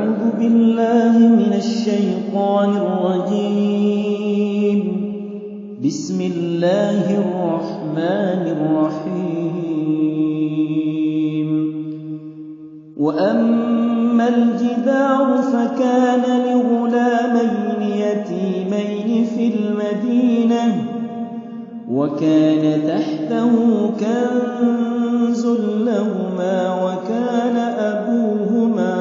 أعوذ بالله من الشيطان الرجيم. بسم الله الرحمن الرحيم. وأما الجدار فكان لغلامين يتيمين في المدينة وكان تحته كنز لهما وكان أبوهما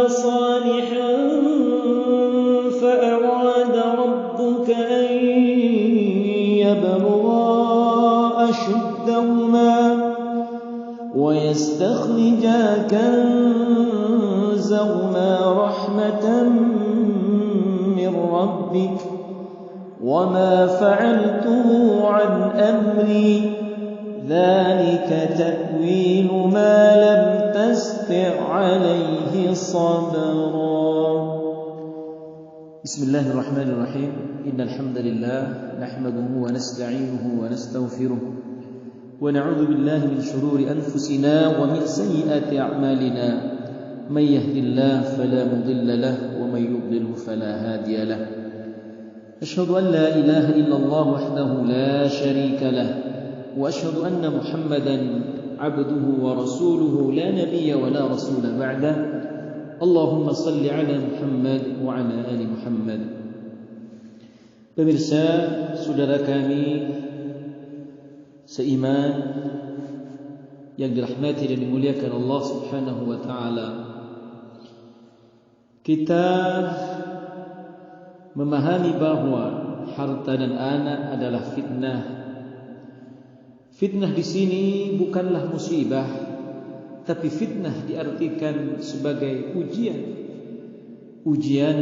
صالحا فأراد ربك أن يبلغا أشدهما ويستخرجا كنزهما رحمة من ربك وما فعلته عن أمري ذلك تأويل ما لم تستطع عليه صبرا. بسم الله الرحمن الرحيم. إن الحمد لله نحمده ونستعينه ونستغفره ونعوذ بالله من شرور أنفسنا ومن سيئات أعمالنا. من يهد الله فلا مضل له ومن يضلل فلا هادي له. أشهد أن لا إله إلا الله وحده لا شريك له وأشهد أن محمدا عبده ورسوله لا نبي ولا رسول بعده. اللهم صل على Muhammad wa ala ali Muhammad. Pemirsa, saudara kami seiman yang dirahmati dan dimuliakan Allah Subhanahu wa taala. Kita memahami bahwa harta dan anak adalah fitnah. Fitnah di sini bukanlah musibah, tapi fitnah diartikan sebagai ujian. Ujian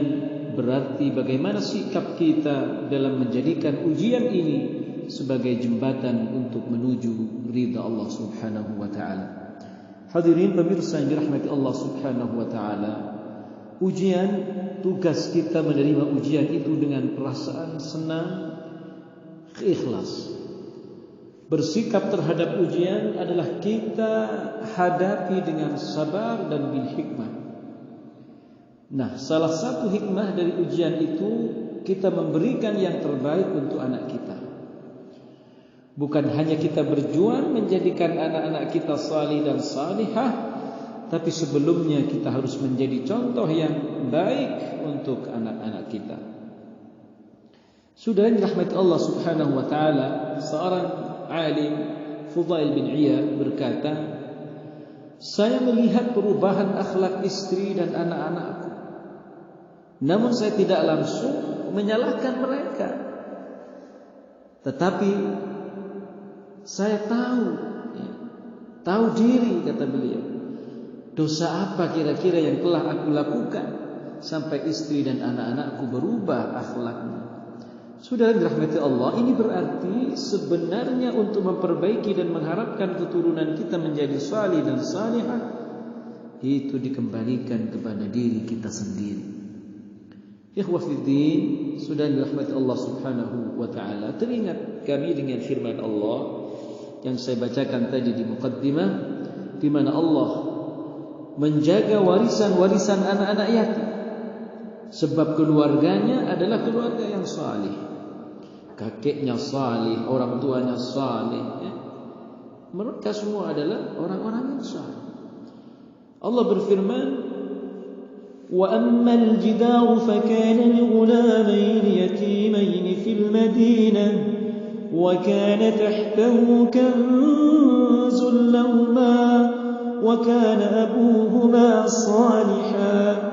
berarti bagaimana sikap kita dalam menjadikan ujian ini sebagai jembatan untuk menuju ridha Allah Subhanahu wa taala. Hadirin pemirsa yang dirahmati Allah Subhanahu wa taala, ujian, tugas kita menerima ujian itu dengan perasaan senang, ikhlas. Bersikap terhadap ujian adalah kita hadapi dengan sabar dan bil hikmah. Nah, salah satu hikmah dari ujian itu kita memberikan yang terbaik untuk anak kita. Bukan hanya kita berjuang menjadikan anak-anak kita salih dan salihah, tapi sebelumnya kita harus menjadi contoh yang baik untuk anak-anak kita. Sudah dirahmati Allah Subhanahu wa taala, seorang alim Fudail bin Iyad berkata, saya melihat perubahan akhlak istri dan anak-anakku, namun saya tidak langsung menyalahkan mereka. Tetapi saya tahu diri, kata beliau, dosa apa kira-kira yang telah aku lakukan sampai istri dan anak-anakku berubah akhlaknya. Saudara dirahmati Allah, ini berarti sebenarnya untuk memperbaiki dan mengharapkan keturunan kita menjadi salih dan salihah, itu dikembalikan kepada diri kita sendiri. Ikhwah fiddin, saudara dirahmati Allah Subhanahu wa taala, teringat kami dengan firman Allah yang saya bacakan tadi di muqaddimah, di mana Allah menjaga warisan-warisan anak-anak yatim, sebab keluarganya adalah keluarga yang salih. Kakeknya salih, orang tuanya salih, ya. Mereka semua adalah orang-orang yang salih. Allah berfirman, wa ammal jidaru fakana lighulamayn yatimayn fil madinah wa kana tahtahu kanzun lahumā wa kana abūhumā ṣāliḥan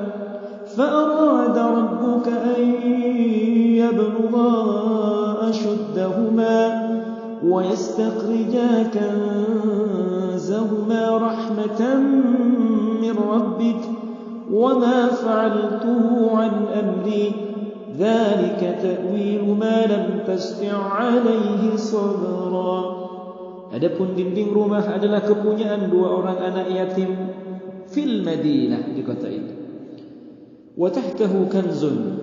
فأراد ربك أن يبلغا أشدهما ويستخرجا كنزهما رحمة من ربك وما فعلته عن أمري ذلك تأويل ما لم تستطع عليه صبرا. Adapun dinding rumah adalah kepunyaan dua orang anak yatim fil Madinah, di kota itu. Wa tahtahu kanzun,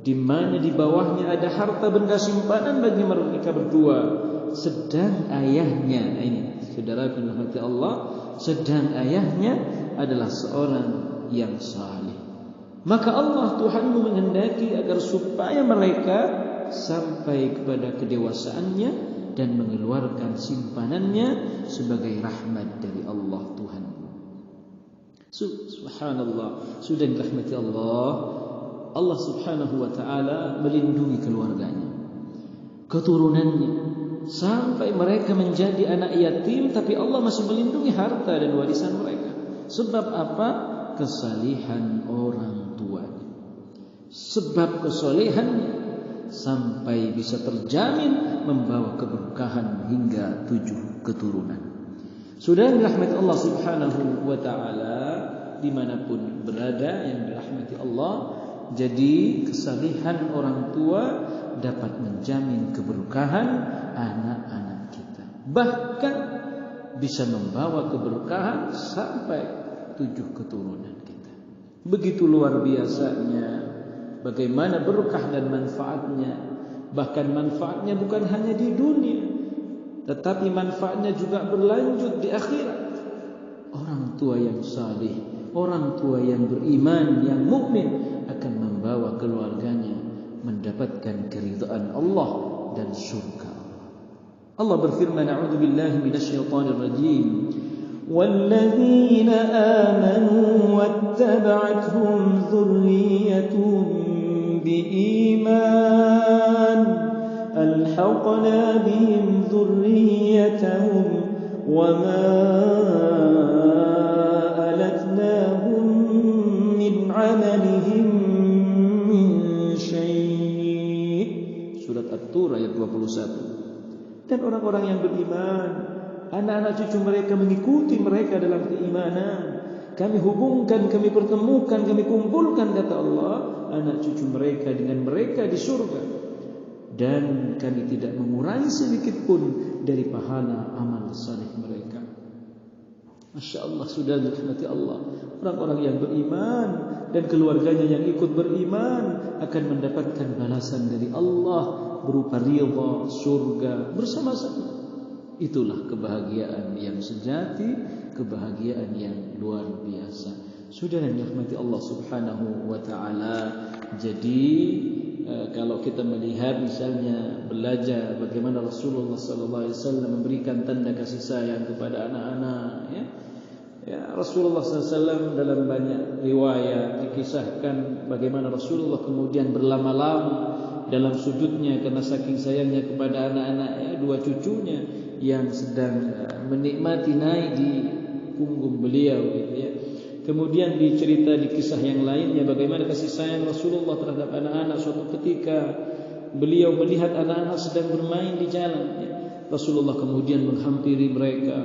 di mana di bawahnya ada harta benda simpanan bagi mereka berdua, sedang ayahnya ini saudara yang dirahmati Allah, sedang ayahnya adalah seorang yang saleh. Maka Allah Tuhanmu menghendaki agar supaya mereka sampai kepada kedewasaannya dan mengeluarkan simpanannya sebagai rahmat dari Allah Tuhanmu. Subhanallah, sudah dirahmati Allah. Allah Subhanahu wa taala melindungi keluarganya, keturunannya, sampai mereka menjadi anak yatim, tapi Allah masih melindungi harta dan warisan mereka. Sebab apa? Kesalihan orang tuanya. Sebab kesalehannya sampai bisa terjamin membawa keberkahan hingga 7 keturunan. Sudah dirahmati Allah Subhanahu wa taala, dimanapun berada yang dirahmati Allah. Jadi kesalehan orang tua dapat menjamin keberkahan anak-anak kita. Bahkan bisa membawa keberkahan sampai 7 keturunan kita. Begitu luar biasanya bagaimana berkah dan manfaatnya. Bahkan manfaatnya bukan hanya di dunia, tetapi manfaatnya juga berlanjut di akhirat. Orang tua yang saleh, orang tua yang beriman, yang mukmin akan membawa keluarganya mendapatkan keridhaan Allah dan surga Allah. Allah berfirman, a'udzubillahi minasyaitonir rajim. Walladzina amanu wattaba'athum dzurriyyatuhum biiman alhaqna bihim dzurriyyatahum wama alatnahum min 'amalihim min syai'. Surat At-Tur ayat 21. Dan orang-orang yang beriman, anak-anak cucu mereka mengikuti mereka dalam keimanan. Kami hubungkan, kami pertemukan, kami kumpulkan, kata Allah, anak cucu mereka dengan mereka di surga. Dan kami tidak mengurangi sedikit pun dari pahala amal saleh mereka. Masya Allah, sudah dirahmati Allah. Orang-orang yang beriman dan keluarganya yang ikut beriman akan mendapatkan balasan dari Allah berupa ridha, surga bersama-sama. Itulah kebahagiaan yang sejati, kebahagiaan yang luar biasa. Saudara yang dirahmati Allah Subhanahu wa taala. Jadi kalau kita melihat misalnya belajar bagaimana Rasulullah sallallahu alaihi wasallam memberikan tanda kasih sayang kepada anak-anak, ya Rasulullah SAW dalam banyak riwayat dikisahkan bagaimana Rasulullah kemudian berlama-lama dalam sujudnya karena saking sayangnya kepada anak-anak, 2 cucunya yang sedang menikmati naik di punggung beliau, gitu ya. Kemudian dicerita di kisah yang lainnya bagaimana kasih sayang Rasulullah terhadap anak-anak. Suatu ketika beliau melihat anak-anak sedang bermain di jalan, ya. Rasulullah kemudian menghampiri mereka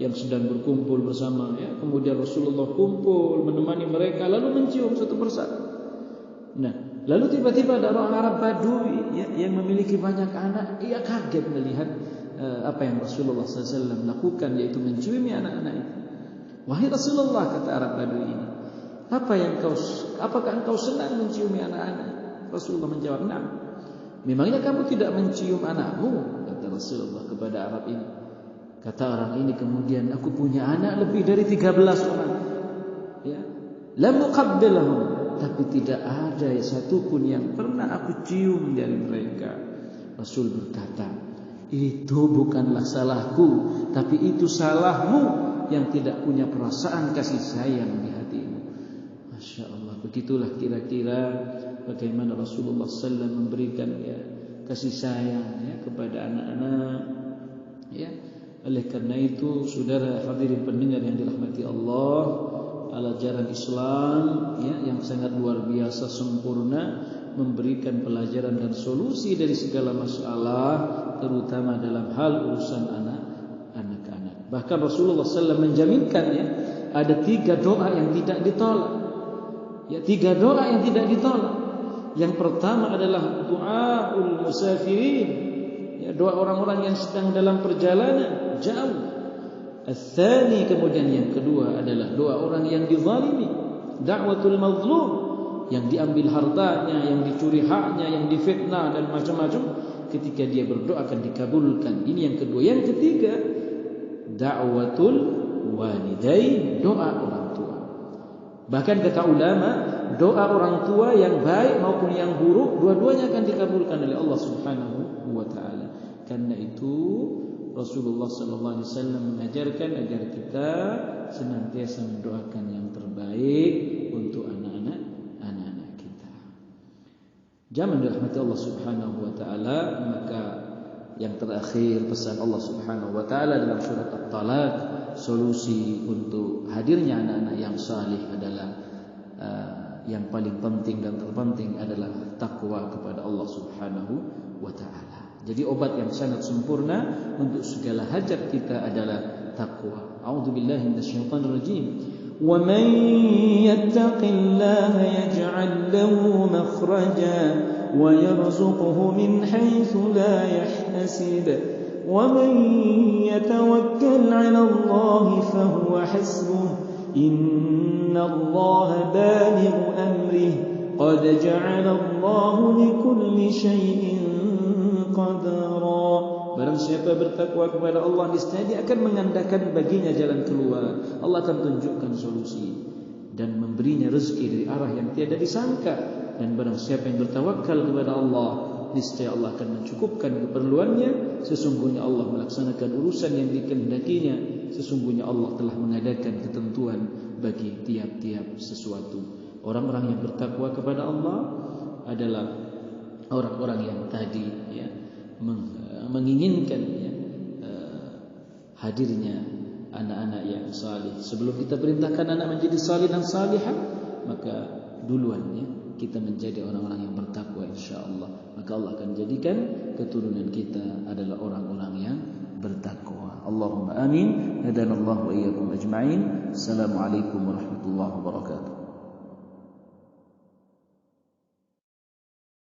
yang sedang berkumpul bersama, ya. Kemudian Rasulullah kumpul menemani mereka lalu mencium satu persatu. Nah, lalu tiba-tiba ada orang Arab Badui, ya, yang memiliki banyak anak. Ia kaget melihat apa yang Rasulullah SAW lakukan, yaitu menciumi anak-anak itu. Wahai Rasulullah, kata Arab Badui ini, apakah engkau senang menciumi anak-anak? Rasulullah menjawab, "Na'am." Memangnya kamu tidak mencium anakmu? Kata Rasulullah kepada Arab ini. Kata orang ini kemudian, aku punya anak lebih dari 13 orang. Ya, lam uqabbilahum, tapi tidak ada satupun yang pernah aku cium dari mereka. Rasul berkata, itu bukanlah salahku, tapi itu salahmu yang tidak punya perasaan kasih sayang di hatimu. Masya Allah, begitulah kira-kira bagaimana Rasulullah SAW memberikan, ya, kasih sayang, ya, kepada anak-anak, ya. Oleh karena itu, saudara hadirin pendengar yang dirahmati Allah, ajaran Islam, ya, yang sangat luar biasa sempurna, memberikan pelajaran dan solusi dari segala masalah, terutama dalam hal urusan anak-anak. Bahkan Rasulullah SAW menjaminkan, ya, ada 3 doa yang tidak ditolak. Ya, 3 doa yang tidak ditolak. Yang pertama adalah du'aul musafirin, ya, doa orang-orang yang sedang dalam perjalanan jauh. Ats-tsani, kemudian yang kedua adalah doa orang yang dizalimi, da'watul mazlum, yang diambil hartanya, yang dicuri haknya, yang difitnah dan macam-macam, ketika dia berdoa akan dikabulkan. Ini yang kedua. Yang ketiga, da'watul walidain, doa orang tua. Bahkan kata ulama, doa orang tua yang baik maupun yang buruk, dua-duanya akan dikabulkan oleh Allah Subhanahu wa taala. Karena itu Rasulullah sallallahu alaihi wasallam mengajarkan agar kita senantiasa mendoakan yang terbaik untuk anak-anak kita. Jamaah dirahmati Allah Subhanahu wa taala, maka yang terakhir pesan Allah Subhanahu wa taala dalam surat At-Talaq, solusi untuk hadirnya anak-anak yang salih adalah yang paling penting dan terpenting adalah takwa kepada Allah Subhanahu wa taala. Jadi obat yang sangat sempurna untuk segala hajat kita adalah takwa. A'udzubillahi minasyaitonir rajim. Wa man yattaqillaha yaj'al lahu makhraja wa yarzuqhu min haitsu la yahtasib. وَمَنْ يَتَوَكَّلْ عَلَى اللَّهِ فَهُوَ حَسْبُهُ إِنَّ اللَّهَ بَالِغُ أَمْرِهِ قَدْ جَعَلَ اللَّهُ لِكُلِّ شَيْءٍ قَدْرًا. Barang siapa bertakwa kepada Allah, niscaya dia akan mengandalkan baginya jalan keluar. Allah akan tunjukkan solusi dan memberinya rezeki dari arah yang tiada disangka. Dan barang siapa yang bertawakal kepada Allah, niscaya Allah akan mencukupkan keperluannya. Sesungguhnya Allah melaksanakan urusan yang dikehendakinya. Sesungguhnya Allah telah mengadakan ketentuan bagi tiap-tiap sesuatu. Orang-orang yang bertakwa kepada Allah adalah orang-orang yang tadi menginginkan hadirnya anak-anak yang salih. Sebelum kita perintahkan anak menjadi salih dan salihah, maka duluan kita menjadi orang-orang yang bertakwa, insyaallah. Maka Allah akan jadikan keturunan kita adalah orang-orang yang bertakwa. Allahumma amin. Hadanallahu wa iyyakum ajma'in. Assalamualaikum warahmatullahi wabarakatuh.